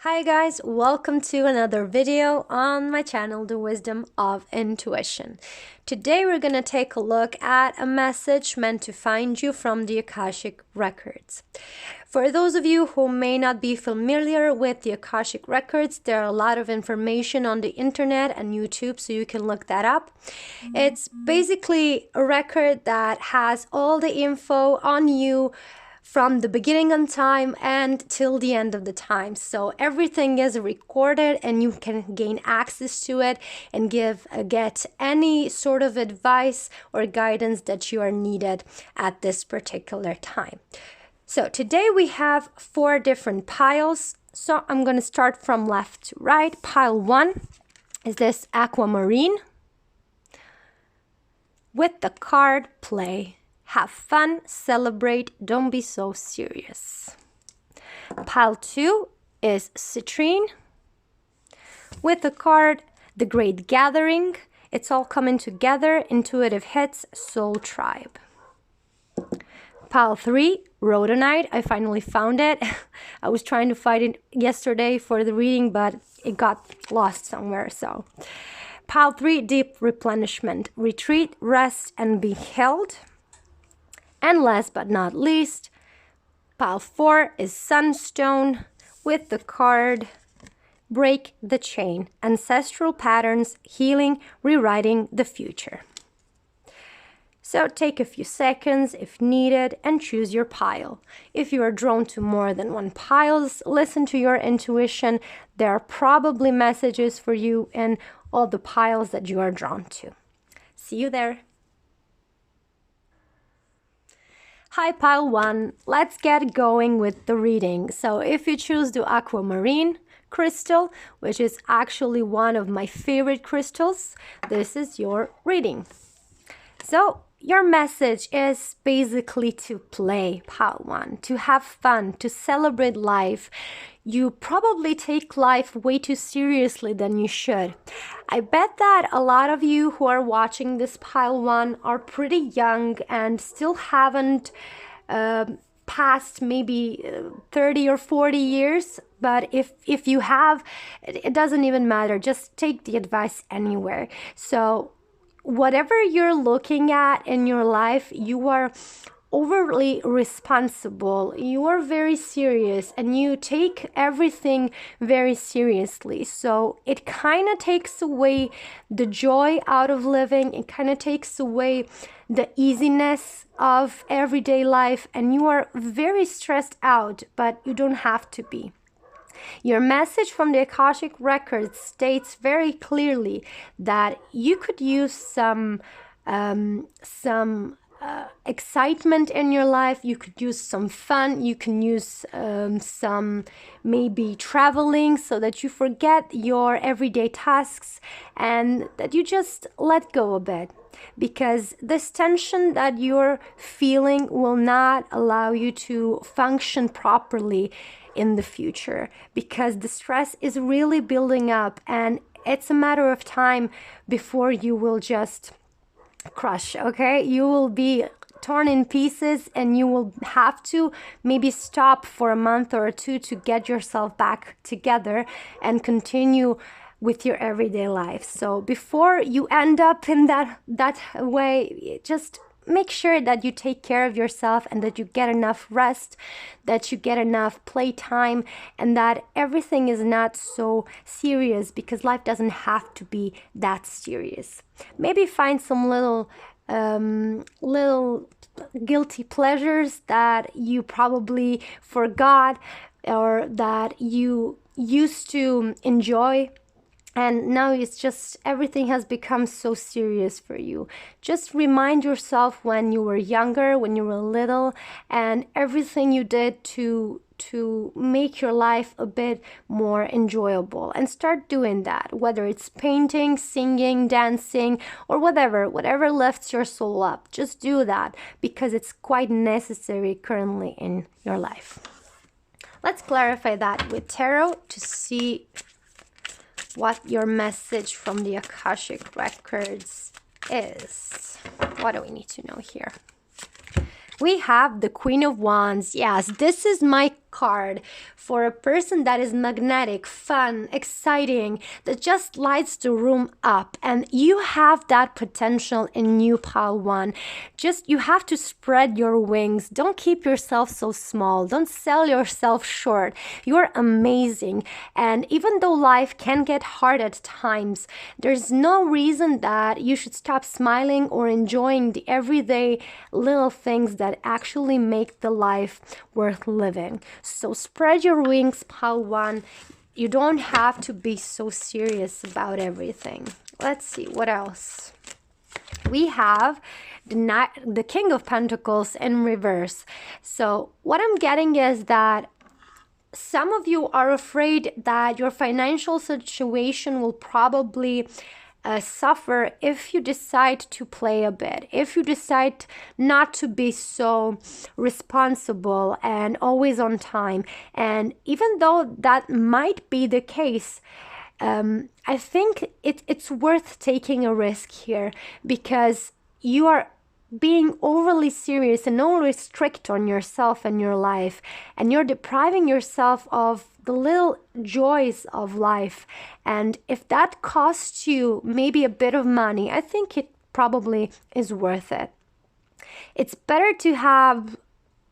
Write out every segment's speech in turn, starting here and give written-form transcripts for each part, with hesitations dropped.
Hi guys, welcome to another video on my channel, The Wisdom of Intuition. Today we're going to take a look at a message meant to find you from the Akashic Records. For those of you who may not be familiar with the Akashic Records, there are a lot of information on the internet and YouTube, so you can look that up. It's basically a record that has all the info on you from the beginning of time and till the end of the time. So everything is recorded and you can gain access to it and get any sort of advice or guidance that you are needed at this particular time. So today we have 4 different piles. So I'm going to start from left to right. Pile 1 is this AQUAMARINE with the card play. Have fun, celebrate, don't be so serious. Pile 2 is CITRINE with the card The Great Gathering. It's all coming together, intuitive hits, soul tribe. Pile 3, RHODONITE. I finally found it. I was trying to find it yesterday for the reading, but it got lost somewhere. So Pile 3, Deep Replenishment. Retreat, rest, and be held. And last but not least, pile 4 is Sunstone with the card Break the Chain, Ancestral Patterns, Healing, Rewriting the Future. So take a few seconds if needed and choose your pile. If you are drawn to more than one piles, listen to your intuition. There are probably messages for you in all the piles that you are drawn to. See you there. Hi pile 1, let's get going with the reading. So if you choose the AQUAMARINE crystal, which is actually one of my favorite crystals, this is your reading. So your message is basically to play, pile 1, to have fun, to celebrate life. You probably take life way too seriously than you should. I bet that a lot of you who are watching this pile 1 are pretty young and still haven't passed maybe 30 or 40 years. But if you have, it doesn't even matter. Just take the advice anywhere. So whatever you're looking at in your life, you are overly responsible, you are very serious, and you take everything very seriously. So it kind of takes away the joy out of living. It kind of takes away the easiness of everyday life, and you are very stressed out, but you don't have to be. Your message from the Akashic Records states very clearly that you could use some excitement in your life. You could use some fun. You can use some maybe traveling so that you forget your everyday tasks and that you just let go a bit, because this tension that you're feeling will not allow you to function properly in the future, because the stress is really building up and it's a matter of time before you will just crush. Okay, you will be torn in pieces and you will have to maybe stop for a month or 2 to get yourself back together and continue with your everyday life. So before you end up in that way, just make sure that you take care of yourself and that you get enough rest, that you get enough playtime, and that everything is not so serious, because life doesn't have to be that serious. Maybe find some little guilty pleasures that you probably forgot or that you used to enjoy, and now it's just everything has become so serious for you. Just remind yourself when you were younger, when you were little, and everything you did to make your life a bit more enjoyable, and start doing that, whether it's painting, singing, dancing, or whatever lifts your soul up. Just do that, because it's quite necessary currently in your life. Let's clarify that with tarot to see what your message from the Akashic Records is. What do we need to know here? We have the Queen of Wands. Yes, this is my card for a person that is magnetic, fun, exciting, that just lights the room up. And you have that potential in you, pile one. Just, you have to spread your wings. Don't keep yourself so small. Don't sell yourself short. You're amazing. And even though life can get hard at times, there's no reason that you should stop smiling or enjoying the everyday little things that actually make the life worth living. So spread your wings, pile one. You don't have to be so serious about everything. Let's see what else. We have the King of Pentacles in reverse. So what I'm getting is that some of you are afraid that your financial situation will probably suffer if you decide to play a bit, if you decide not to be so responsible and always on time. And even though that might be the case, I think it's worth taking a risk here, because you are being overly serious and overly strict on yourself and your life, and you're depriving yourself of the little joys of life. And if that costs you maybe a bit of money, I think it probably is worth it. It's better to have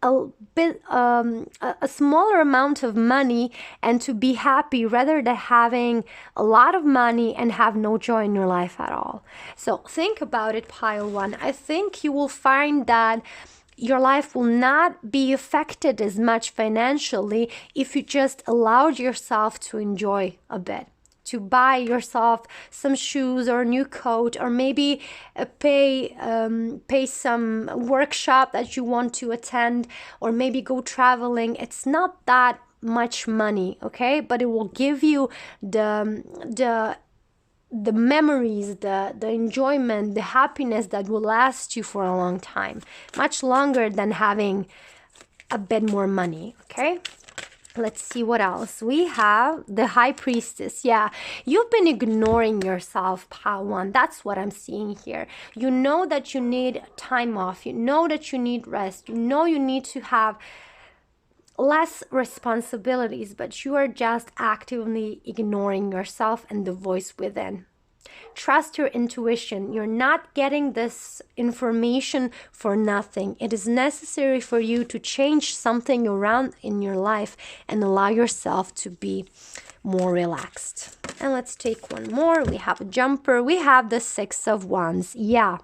a smaller amount of money and to be happy, rather than having a lot of money and have no joy in your life at all. So think about it, pile one. I think you will find that your life will not be affected as much financially if you just allowed yourself to enjoy a bit, to buy yourself some shoes or a new coat, or maybe pay some workshop that you want to attend, or maybe go traveling. It's not that much money, okay? But it will give you the memories, the enjoyment, the happiness that will last you for a long time, much longer than having a bit more money, okay? Let's see what else. We have the High Priestess. Yeah, you've been ignoring yourself, pile one. That's what I'm seeing here. You know that you need time off. You know that you need rest. You know you need to have less responsibilities, but you are just actively ignoring yourself and the voice within. Trust your intuition. You're not getting this information for nothing. It is necessary for you to change something around in your life and allow yourself to be more relaxed. And let's take one more. We have a jumper. We have the Six of Wands. Yeah.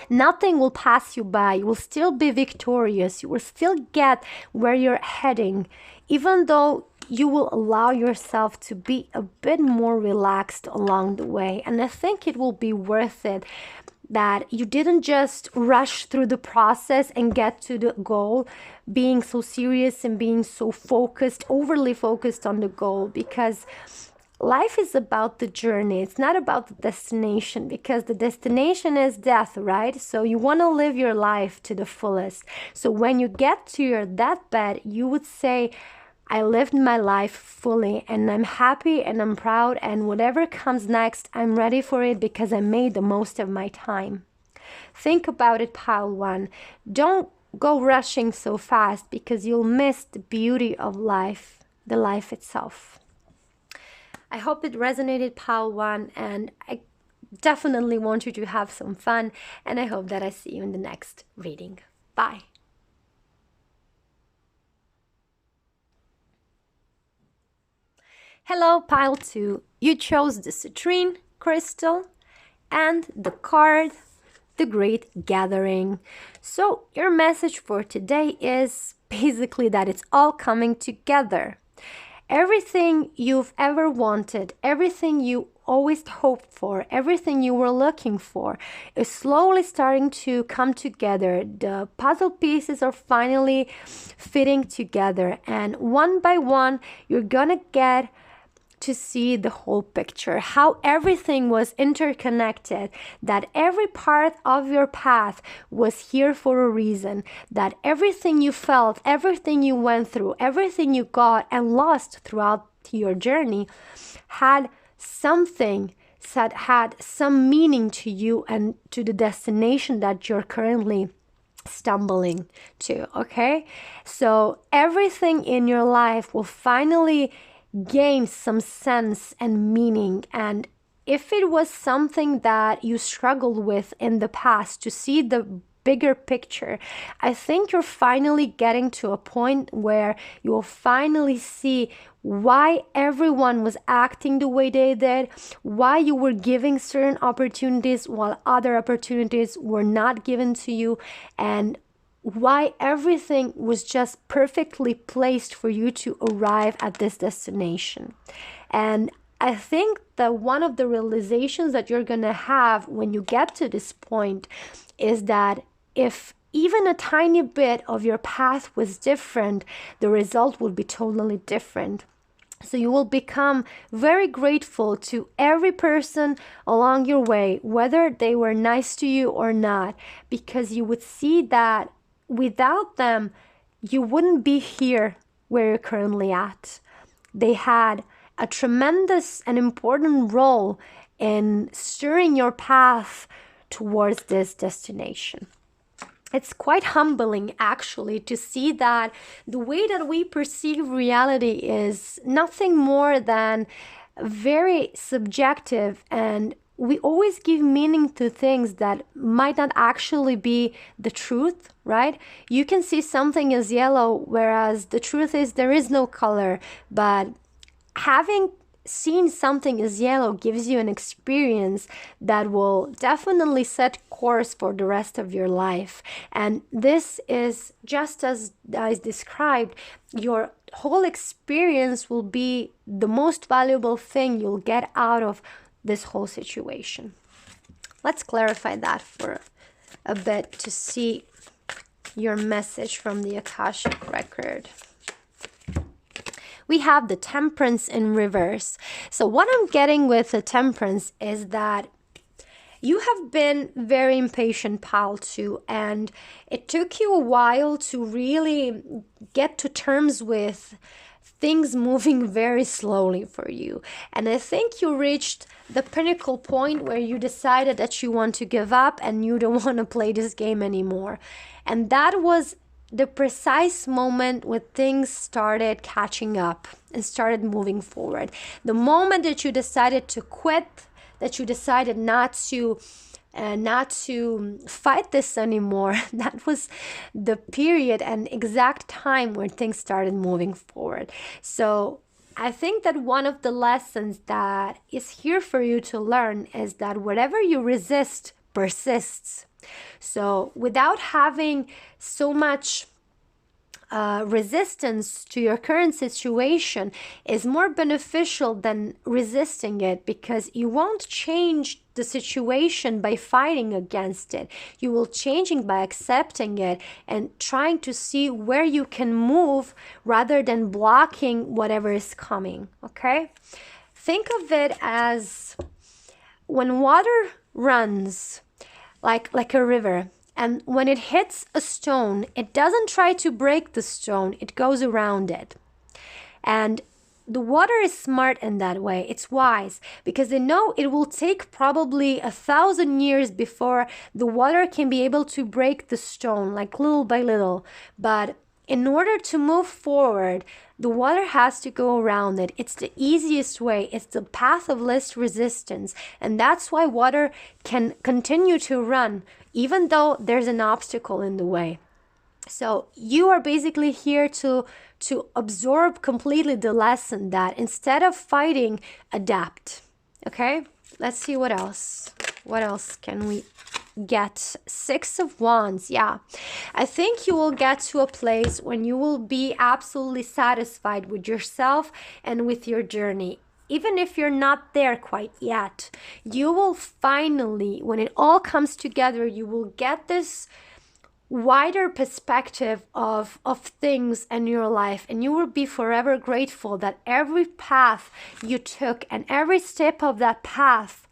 Nothing will pass you by. You will still be victorious. You will still get where you're heading, even though you will allow yourself to be a bit more relaxed along the way. And I think it will be worth it that you didn't just rush through the process and get to the goal, being so serious and being so focused, overly focused on the goal, because life is about the journey. It's not about the destination, because the destination is death, right? So you want to live your life to the fullest. So when you get to your deathbed, you would say, I lived my life fully and I'm happy and I'm proud, and whatever comes next, I'm ready for it because I made the most of my time. Think about it, pile one. Don't go rushing so fast, because you'll miss the beauty of life, the life itself. I hope it resonated, pile one, and I definitely want you to have some fun, and I hope that I see you in the next reading. Bye. Hello, pile two. You chose the citrine crystal and the card, the Great Gathering. So your message for today is basically that it's all coming together. Everything you've ever wanted, everything you always hoped for, everything you were looking for is slowly starting to come together. The puzzle pieces are finally fitting together, and one by one you're gonna get to see the whole picture, how everything was interconnected, that every part of your path was here for a reason, that everything you felt, everything you went through, everything you got and lost throughout your journey had something that had some meaning to you and to the destination that you're currently stumbling to, okay? So everything in your life will finally gain some sense and meaning. And if it was something that you struggled with in the past, to see the bigger picture, I think you're finally getting to a point where you will finally see why everyone was acting the way they did, why you were giving certain opportunities while other opportunities were not given to you, and why everything was just perfectly placed for you to arrive at this destination. And I think that one of the realizations that you're gonna have when you get to this point is that if even a tiny bit of your path was different, the result would be totally different. So you will become very grateful to every person along your way, whether they were nice to you or not, because you would see that without them, you wouldn't be here where you're currently at. They had a tremendous and important role in steering your path towards this destination. It's quite humbling, actually, to see that the way that we perceive reality is nothing more than very subjective, and we always give meaning to things that might not actually be the truth, right? You can see something as yellow, whereas the truth is there is no color, but having seen something as yellow gives you an experience that will definitely set course for the rest of your life. And this is just as I described, your whole experience will be the most valuable thing you'll get out of this whole situation. Let's clarify that for a bit to see your message from the Akashic record. We have the Temperance in reverse. So what I'm getting with the Temperance is that you have been very impatient, pal, too, and it took you a while to really get to terms with things moving very slowly for you. And I think you reached the pinnacle point where you decided that you want to give up and you don't want to play this game anymore. And that was the precise moment when things started catching up and started moving forward. The moment that you decided to quit, that you decided not to fight this anymore, that was the period and exact time where things started moving forward. So I think that one of the lessons that is here for you to learn is that whatever you resist persists. So without having so much resistance to your current situation is more beneficial than resisting it, because you won't change the situation by fighting against it. You will change it by accepting it and trying to see where you can move rather than blocking whatever is coming, okay? Think of it as when water runs like a river, and when it hits a stone, it doesn't try to break the stone, it goes around it. And the water is smart in that way. It's wise, because they know it will take probably 1,000 years before the water can be able to break the stone, like little by little. But in order to move forward, the water has to go around it. It's the easiest way. It's the path of least resistance. And that's why water can continue to run, even though there's an obstacle in the way. So you are basically here to absorb completely the lesson that instead of fighting, adapt. Okay, let's see what else. What else can we get? 6 of Wands. Yeah, I think you will get to a place when you will be absolutely satisfied with yourself and with your journey. Even if you're not there quite yet, you will finally, when it all comes together, you will get this wider perspective of things in your life, and you will be forever grateful that every path you took and every step of that path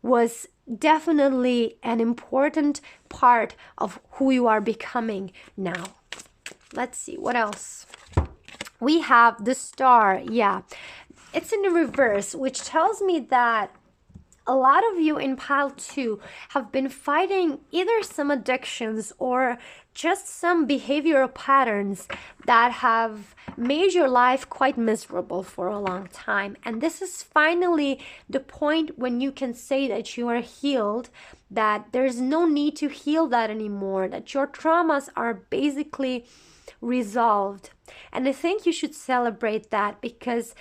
was definitely an important part of who you are becoming now. Let's see what else. We have the Star. Yeah, it's in the reverse, which tells me that a lot of you in pile 2 have been fighting either some addictions or just some behavioral patterns that have made your life quite miserable for a long time. And this is finally the point when you can say that you are healed, that there's no need to heal that anymore, that your traumas are basically resolved. And I think you should celebrate that, because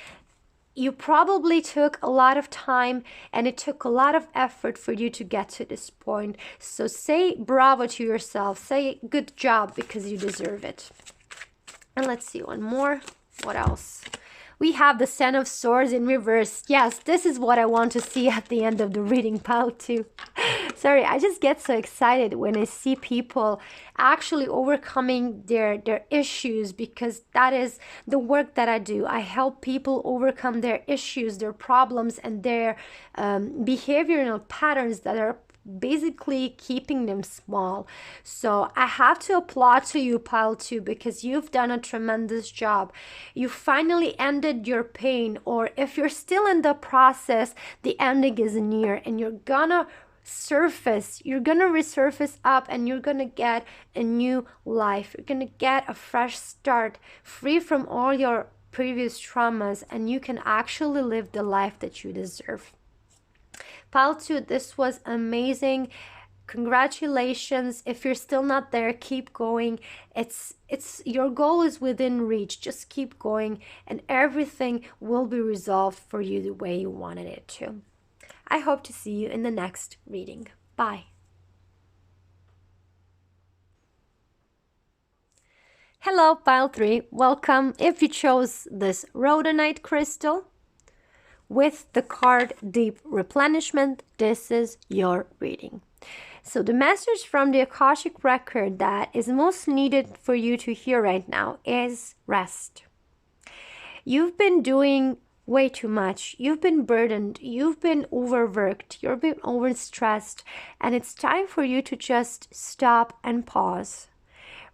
you probably took a lot of time and it took a lot of effort for you to get to this point. So say bravo to yourself. Say good job, because you deserve it. And let's see one more. What else? We have the Ten of Swords in reverse. Yes, this is what I want to see at the end of the reading, pile 2. Sorry, I just get so excited when I see people actually overcoming their issues, because that is the work that I do. I help people overcome their issues, their problems, and their behavioral patterns that are basically keeping them small. So I have to applaud to you, pile 2, because you've done a tremendous job. You finally ended your pain, or if you're still in the process, the ending is near, and you're gonna resurface up, and you're gonna get a new life. You're gonna get a fresh start, free from all your previous traumas, and you can actually live the life that you deserve. Pile 2, this was amazing. Congratulations. If you're still not there, keep going. It's your goal is within reach. Just keep going, and everything will be resolved for you the way you wanted it to. I hope to see you in the next reading. Bye. Hello, pile 3. Welcome. If you chose this rhodonite crystal with the card Deep Replenishment, this is your reading. So the message from the Akashic Record that is most needed for you to hear right now is rest. You've been doing way too much. You've been burdened. You've been overworked. You've been overstressed. And it's time for you to just stop and pause.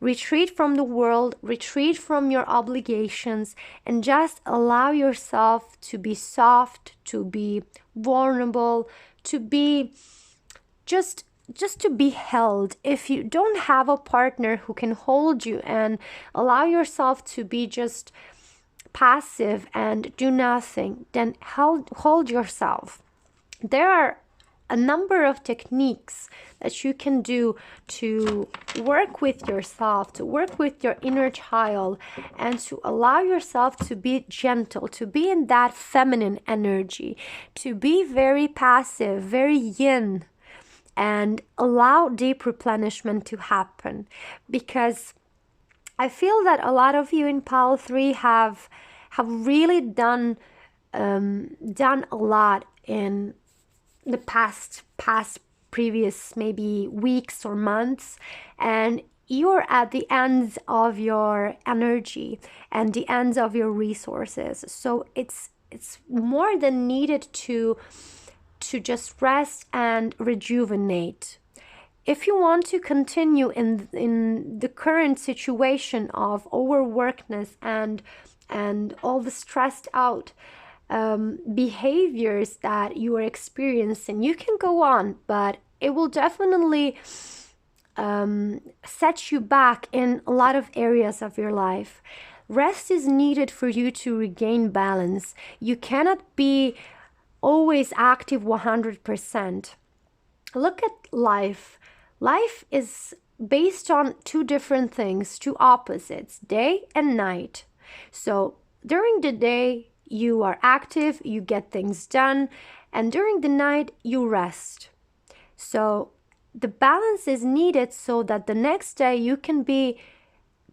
Retreat from the world, retreat from your obligations, and just allow yourself to be soft, to be vulnerable, to be just to be held. If you don't have a partner who can hold you, and allow yourself to be just passive and do nothing, then hold yourself. There are a number of techniques that you can do to work with yourself, to work with your inner child, and to allow yourself to be gentle, to be in that feminine energy, to be very passive, very yin, and allow deep replenishment to happen. Because I feel that a lot of you in pile 3 have really done a lot in the past previous maybe weeks or months, and you're at the ends of your energy and the ends of your resources. So it's more than needed to just rest and rejuvenate. If you want to continue in the current situation of overworkedness and all the stressed out behaviors that you are experiencing, you can go on, but it will definitely set you back in a lot of areas of your life. Rest is needed for you to regain balance. You cannot be always active 100%. Look at life. Life is based on two different things, two opposites, day and night. So during the day, you are active, you get things done, and during the night, you rest. So the balance is needed so that the next day you can be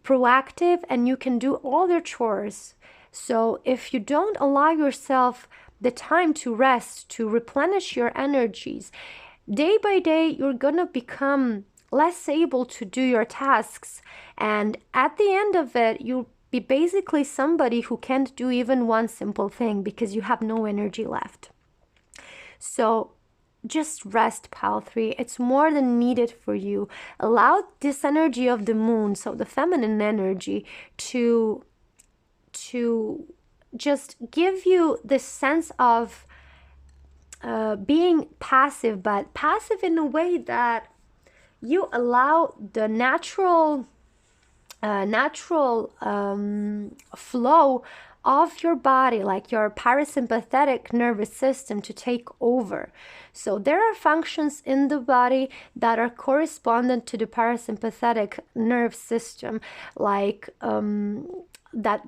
proactive and you can do all your chores. So if you don't allow yourself the time to rest, to replenish your energies, day by day, you're gonna become less able to do your tasks. And at the end of it, you'll be basically somebody who can't do even one simple thing because you have no energy left. So just rest, pile 3. It's more than needed for you. Allow this energy of the moon, so the feminine energy, to just give you this sense of being passive, but passive in a way that you allow the natural flow of your body, like your parasympathetic nervous system, to take over. So there are functions in the body that are correspondent to the parasympathetic nerve system, like that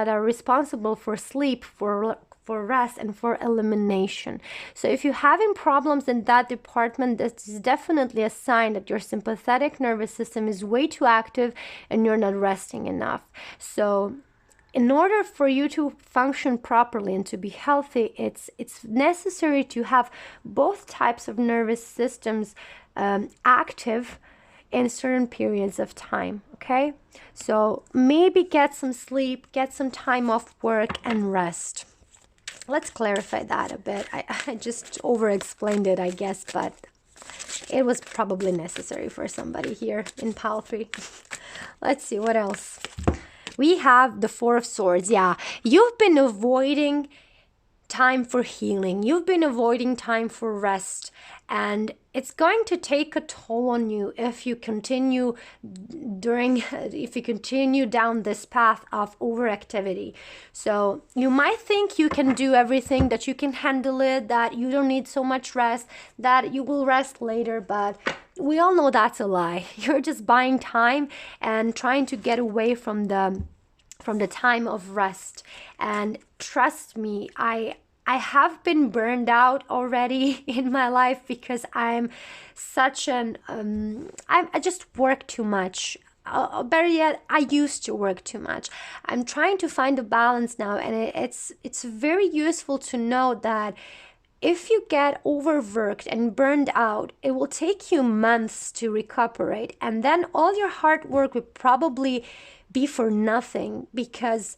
are responsible for sleep, for rest, and for elimination. So if you're having problems in that department, this is definitely a sign that your sympathetic nervous system is way too active and you're not resting enough. So in order for you to function properly and to be healthy, it's necessary to have both types of nervous systems active in certain periods of time, okay? So maybe get some sleep, get some time off work, and rest. Let's clarify that a bit. I just over-explained it, I guess, but it was probably necessary for somebody here in Pile 3. Let's see, what else? We have the Four of Swords. Yeah, you've been avoiding time for healing. You've been avoiding time for rest. And it's going to take a toll on you if you continue down this path of overactivity. So you might think you can do everything, that you can handle it, that you don't need so much rest, that you will rest later, but we all know that's a lie. You're just buying time and trying to get away from the time of rest. And trust me, I have been burned out already in my life because I'm such an I just work too much. Better yet, I used to work too much. I'm trying to find a balance now, and it's very useful to know that if you get overworked and burned out, it will take you months to recuperate, and then all your hard work will probably be for nothing, because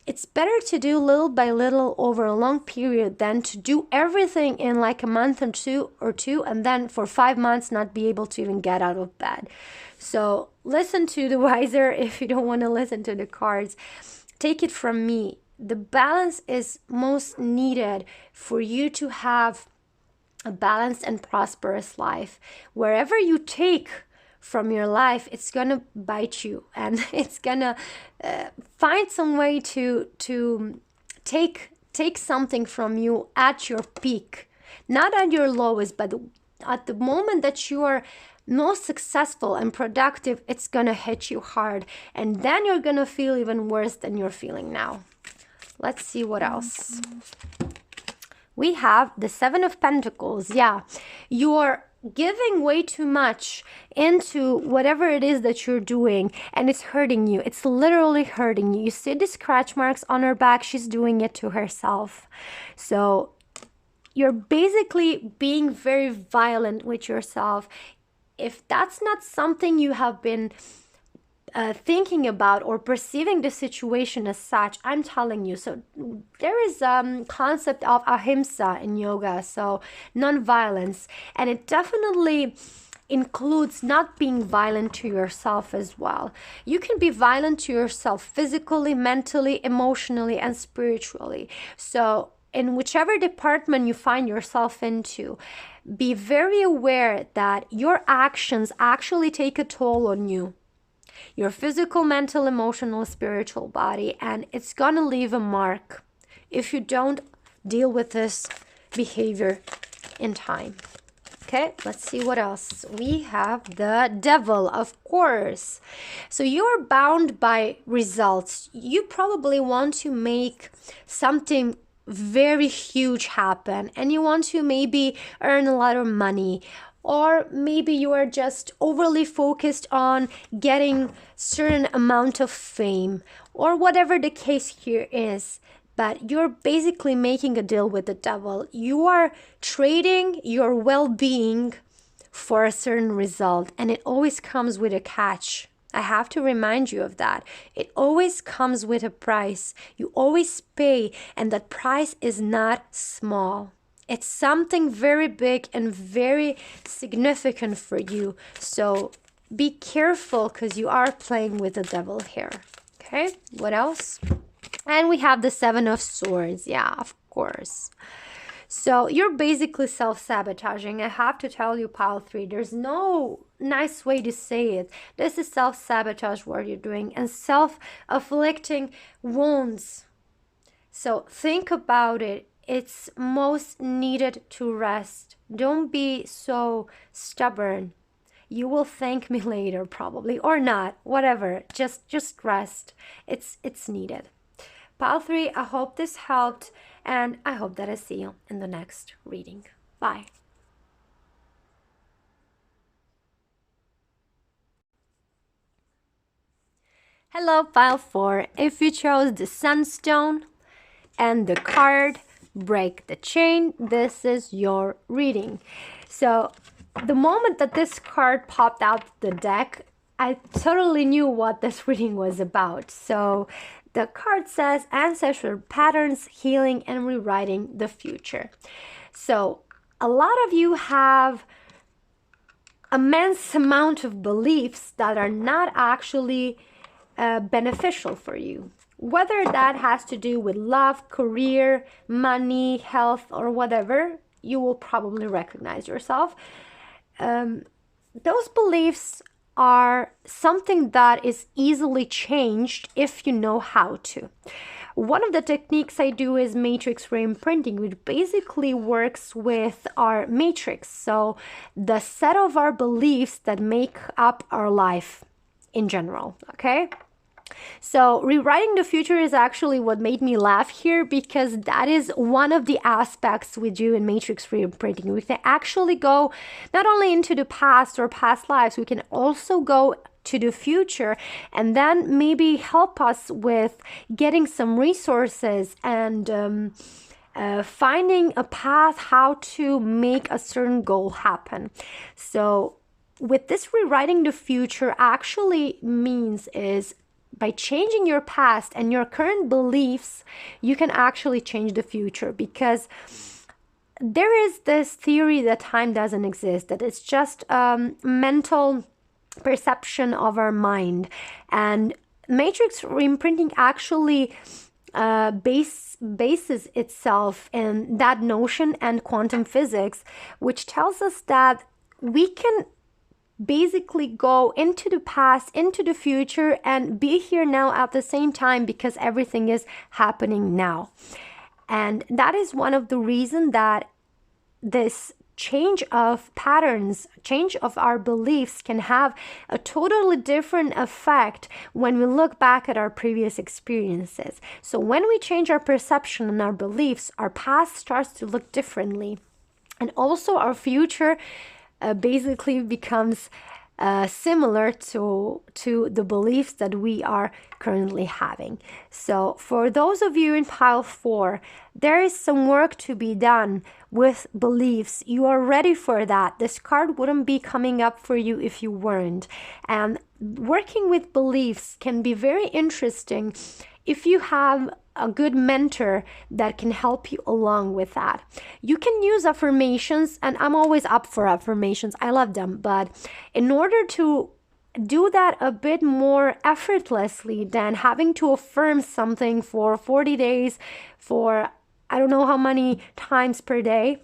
it's better to do little by little over a long period than to do everything in like a month or two and then for 5 months not be able to even get out of bed. So listen to the wiser if you don't want to listen to the cards. Take it from me. The balance is most needed for you to have a balanced and prosperous life. Wherever you take from your life, it's gonna bite you, and it's gonna find some way to take something from you at your peak, not at your lowest, but at the moment that you are most successful and productive. It's gonna hit you hard, and then you're gonna feel even worse than you're feeling now. Let's see what else. We have the Seven of Pentacles. Yeah, you're giving way too much into whatever it is that you're doing, and it's hurting you. It's literally hurting you. You see the scratch marks on her back. She's doing it to herself. So you're basically being very violent with yourself. If that's not something you have been thinking about or perceiving the situation as such, I'm telling you. So there is concept of ahimsa in yoga, so non-violence, and it definitely includes not being violent to yourself as well. You can be violent to yourself physically, mentally, emotionally, and spiritually. So in whichever department you find yourself into, be very aware that your actions actually take a toll on you, your physical, mental, emotional, spiritual body, and it's gonna leave a mark if you don't deal with this behavior in time. Okay, let's see what else. We have the Devil, of course. So you're bound by results. You probably want to make something very huge happen, and you want to maybe earn a lot of money, or maybe you are just overly focused on getting certain amount of fame, or whatever the case here is. But you're basically making a deal with the devil. You are trading your well-being for a certain result, and it always comes with a catch. I have to remind you of that. It always comes with a price. You always pay, and that price is not small. It's something very big and very significant for you. So be careful, because you are playing with the devil here. Okay, what else? And we have the Seven of Swords. Yeah, of course. So you're basically self-sabotaging. I have to tell you, pile 3, there's no nice way to say it. This is self-sabotage what you're doing, and self-afflicting wounds. So think about it. It's most needed to rest. Don't be so stubborn. You will thank me later, probably, or not, whatever. Just rest. It's needed. Pile 3, I hope this helped, and I hope that I see you in the next reading. Bye. Hello, pile 4. If you chose the Sunstone and the card Break the Chain, this is your reading. So the moment that this card popped out the deck, I totally knew what this reading was about. So the card says ancestral patterns, healing, and rewriting the future. So a lot of you have immense amount of beliefs that are not actually beneficial for you. Whether that has to do with love, career, money, health, or whatever, you will probably recognize yourself. Those beliefs are something that is easily changed if you know how to. One of the techniques I do is matrix reimprinting, which basically works with our matrix, so the set of our beliefs that make up our life in general, okay? So rewriting the future is actually what made me laugh here, because that is one of the aspects we do in matrix reimprinting. We can actually go not only into the past or past lives, we can also go to the future and then maybe help us with getting some resources and finding a path how to make a certain goal happen. So with this rewriting the future actually means is by changing your past and your current beliefs, you can actually change the future, because there is this theory that time doesn't exist, that it's just mental perception of our mind. And matrix reimprinting actually bases itself in that notion and quantum physics, which tells us that we can basically go into the past, into the future, and be here now at the same time, because everything is happening now. And that is one of the reasons that this change of patterns, change of our beliefs can have a totally different effect when we look back at our previous experiences. So when we change our perception and our beliefs, our past starts to look differently. And also our future basically becomes similar to the beliefs that we are currently having. So for those of you in pile 4, there is some work to be done with beliefs. You are ready for that. This card wouldn't be coming up for you if you weren't. And working with beliefs can be very interesting if you have a good mentor that can help you along with that. You can use affirmations, and I'm always up for affirmations. I love them. But in order to do that a bit more effortlessly than having to affirm something for 40 days, for I don't know how many times per day,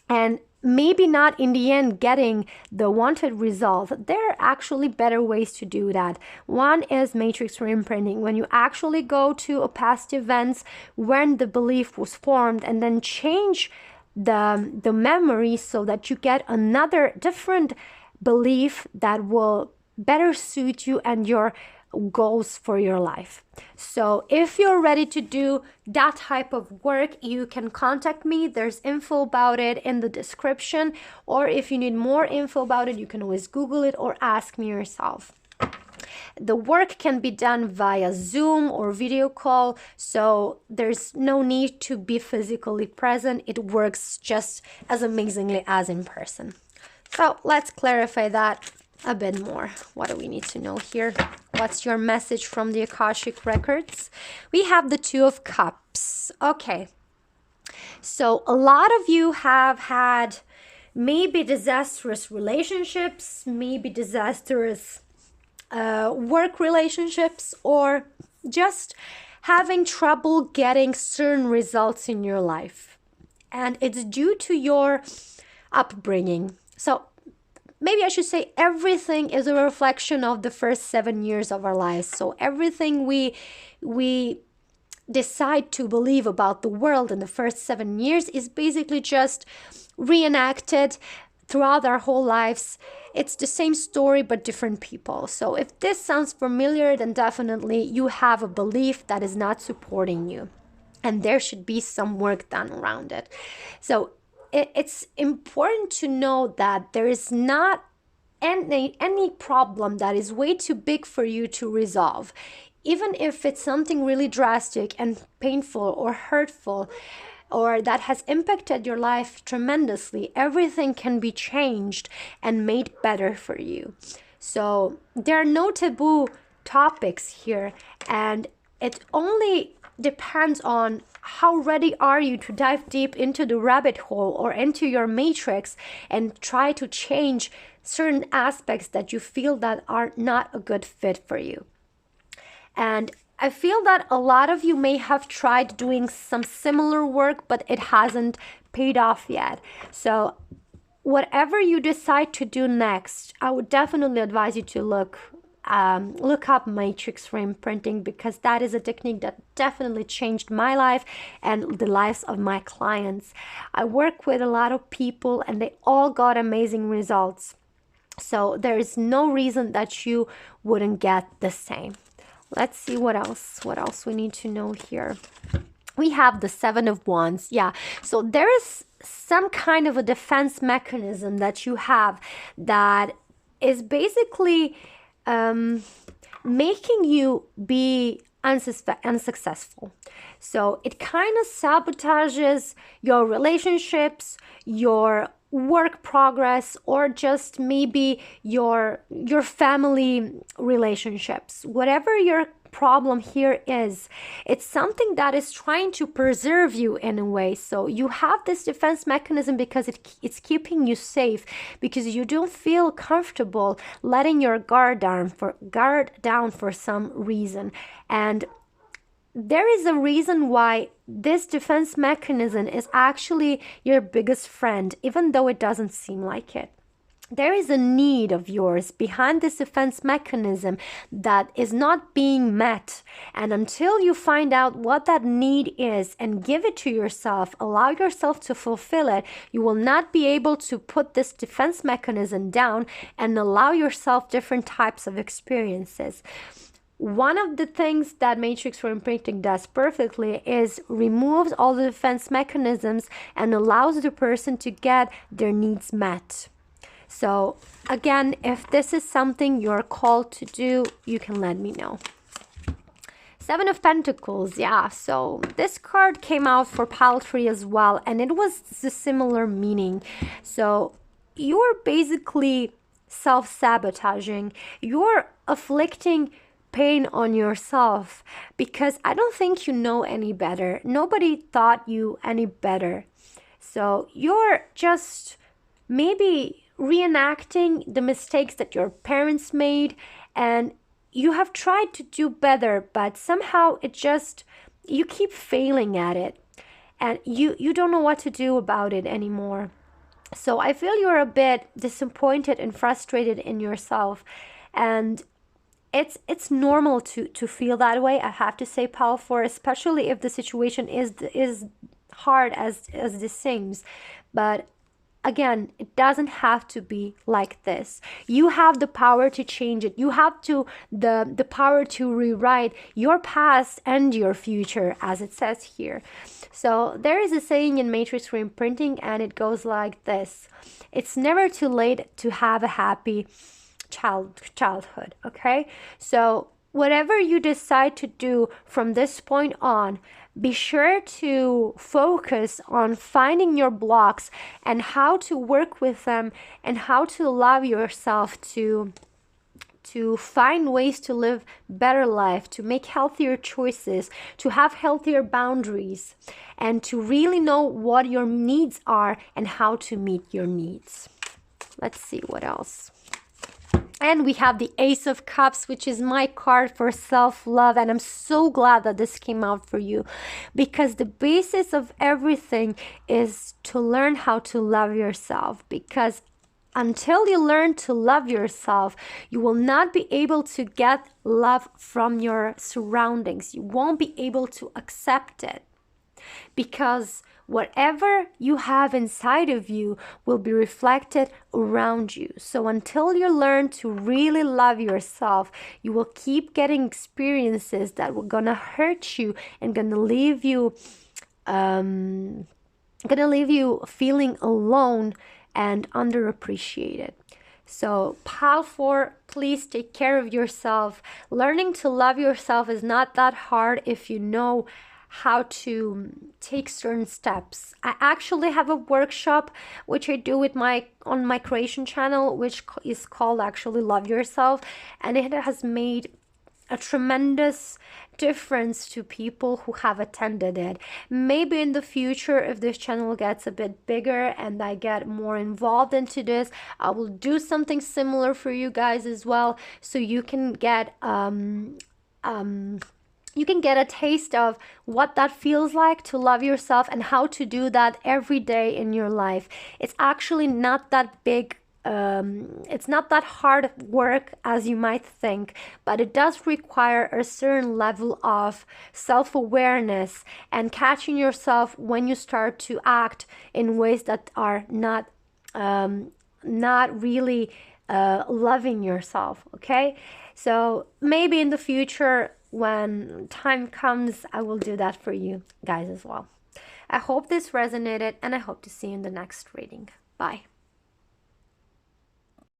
and maybe not in the end getting the wanted result, there are actually better ways to do that. One is matrix reimprinting, when you actually go to a past events when the belief was formed and then change the memory so that you get another different belief that will better suit you and your goals for your life. So if you're ready to do that type of work, you can contact me. There's info about it in the description, or if you need more info about it, you can always Google it or ask me yourself. The work can be done via Zoom or video call, so there's no need to be physically present. It works just as amazingly as in person. So let's clarify that a bit more. What do we need to know here? What's your message from the Akashic Records? We have the Two of Cups. Okay. So a lot of you have had maybe disastrous relationships, maybe disastrous work relationships, or just having trouble getting certain results in your life. and it's due to your upbringing. So maybe I should say everything is a reflection of the first 7 years of our lives. So everything we decide to believe about the world in the first 7 years is basically just reenacted throughout our whole lives. It's the same story but different people. So if this sounds familiar, then definitely you have a belief that is not supporting you, and there should be some work done around it. So it's important to know that there is not any problem that is way too big for you to resolve. Even if it's something really drastic and painful or hurtful, or that has impacted your life tremendously, everything can be changed and made better for you. So there are no taboo topics here, and it only depends on how ready are you to dive deep into the rabbit hole or into your matrix and try to change certain aspects that you feel that are not a good fit for you. And I feel that a lot of you may have tried doing some similar work, but it hasn't paid off yet. So whatever you decide to do next, I would definitely advise you to look up matrix reimprinting, because that is a technique that definitely changed my life and the lives of my clients. I work with a lot of people and they all got amazing results. So there is no reason that you wouldn't get the same. Let's see what else we need to know here. We have the Seven of Wands. Yeah, so there is some kind of a defense mechanism that you have that is basically making you be unsuccessful. So it kind of sabotages your relationships, your work progress, or just maybe your family relationships. Whatever your problem here is, it's something that is trying to preserve you in a way. So you have this defense mechanism because it's keeping you safe, because you don't feel comfortable letting your guard down for some reason. And there is a reason why this defense mechanism is actually your biggest friend, even though it doesn't seem like it. There is a need of yours behind this defense mechanism that is not being met. And until you find out what that need is and give it to yourself, allow yourself to fulfill it, you will not be able to put this defense mechanism down and allow yourself different types of experiences. One of the things that matrix reimprinting does perfectly is removes all the defense mechanisms and allows the person to get their needs met. So again, if this is something you're called to do, you can let me know. Seven of Pentacles, yeah, so this card came out for pile 3 as well, and it was a similar meaning. So you're basically self-sabotaging, you're afflicting pain on yourself, because I don't think you know any better. Nobody taught you any better. So you're just maybe reenacting the mistakes that your parents made, and you have tried to do better, but somehow you keep failing at it, and you don't know what to do about it anymore. So I feel you're a bit disappointed and frustrated in yourself, and it's normal to feel that way, I have to say, pile 4, especially if the situation is hard as this seems. But again, it doesn't have to be like this. You have the power to change it. You have the power to rewrite your past and your future, as it says here. So there is a saying in matrix reimprinting, and it goes like this: it's never too late to have a happy childhood. Okay, so whatever you decide to do from this point on, be sure to focus on finding your blocks and how to work with them, and how to allow yourself to find ways to live better life, to make healthier choices, to have healthier boundaries, and to really know what your needs are and how to meet your needs. Let's see what else. And we have the Ace of Cups, which is my card for self-love. And I'm so glad that this came out for you, because the basis of everything is to learn how to love yourself. Because until you learn to love yourself, you will not be able to get love from your surroundings. You won't be able to accept it, because whatever you have inside of you will be reflected around you. So until you learn to really love yourself, you will keep getting experiences that will gonna hurt you and gonna leave you feeling alone and underappreciated. So pile 4, please take care of yourself. Learning to love yourself is not that hard if you know how to take certain steps. I actually have a workshop which I do with on my creation channel, which is called actually Love Yourself, and it has made a tremendous difference to people who have attended it. Maybe in the future, if this channel gets a bit bigger and I get more involved into this, I will do something similar for you guys as well, so you can get a taste of what that feels like to love yourself and how to do that every day in your life. It's actually not that big. It's not that hard work as you might think, but it does require a certain level of self-awareness and catching yourself when you start to act in ways that are not really loving yourself. Okay, so maybe in the future, when time comes, I will do that for you guys as well. I hope this resonated, and I hope to see you in the next reading. Bye.